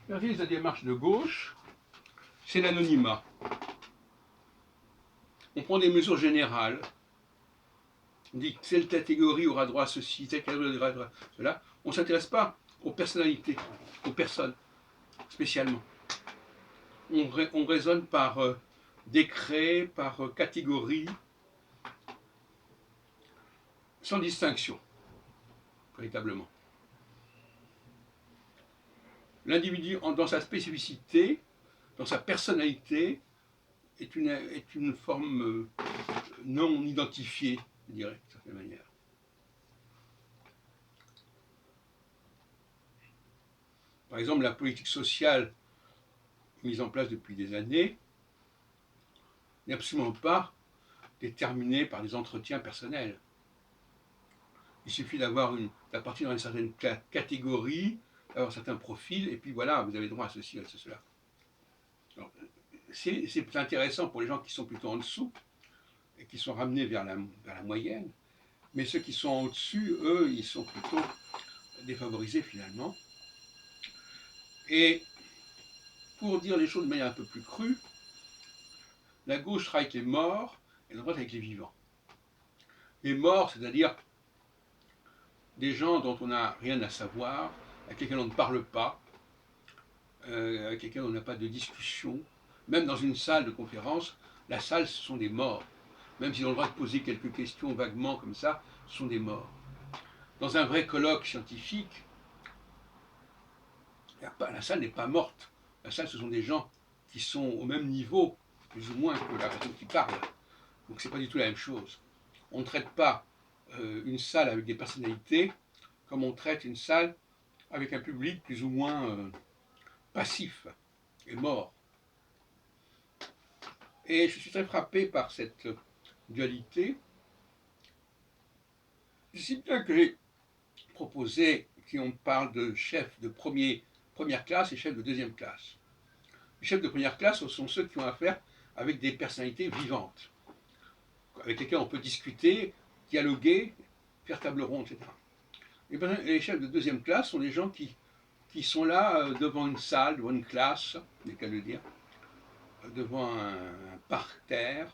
Regardez la démarche de gauche, c'est l'anonymat. On prend des mesures générales. On dit que telle catégorie aura droit à ceci, telle catégorie aura droit à cela. On ne s'intéresse pas aux personnalités, aux personnes, spécialement. On raisonne par décret, par catégorie, sans distinction, véritablement. L'individu, dans sa spécificité, dans sa personnalité, est une forme non identifiée, je dirais, de certaine manière. Par exemple, la politique sociale mise en place depuis des années n'est absolument pas déterminée par des entretiens personnels. Il suffit d'appartenir à une certaine catégorie, d'avoir un certain profil, et puis voilà, vous avez droit à ceci, à cela. C'est intéressant pour les gens qui sont plutôt en dessous, et qui sont ramenés vers la moyenne, mais ceux qui sont au-dessus, eux, ils sont plutôt défavorisés finalement. Et pour dire les choses de manière un peu plus crue, la gauche travaille avec les morts et la droite avec les vivants. Les morts, c'est-à-dire des gens dont on n'a rien à savoir, avec lesquels on ne parle pas, avec lesquels on n'a pas de discussion. Même dans une salle de conférence, la salle, ce sont des morts. Même s'ils ont le droit de poser quelques questions vaguement comme ça, ce sont des morts. Dans un vrai colloque scientifique, la salle n'est pas morte. La salle, ce sont des gens qui sont au même niveau, plus ou moins, que la personne qui parle. Donc c'est pas du tout la même chose. On ne traite pas une salle avec des personnalités comme on traite une salle avec un public plus ou moins passif et mort. Et je suis très frappé par cette dualité, si bien que j'ai proposé qu'on parle de chefs de première classe et chefs de deuxième classe. Les chefs de première classe sont ceux qui ont affaire avec des personnalités vivantes, avec lesquelles on peut discuter, dialoguer, faire table ronde, etc. Les chefs de deuxième classe sont des gens qui sont là devant une salle, devant une classe, n'est qu'à le dire, devant un parterre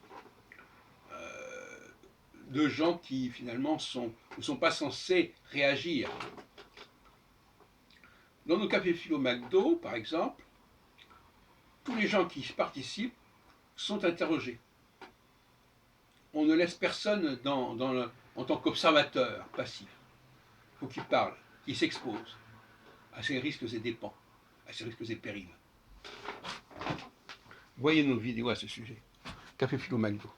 de gens qui finalement ne sont pas censés réagir. Dans nos cafés philo McDo, par exemple, tous les gens qui participent sont interrogés. On ne laisse personne en tant qu'observateur passif. Il faut qu'il parle, qu'il s'expose à ses risques et dépens, à ses risques et périls. Voyez nos vidéos à ce sujet. Café philo McDo.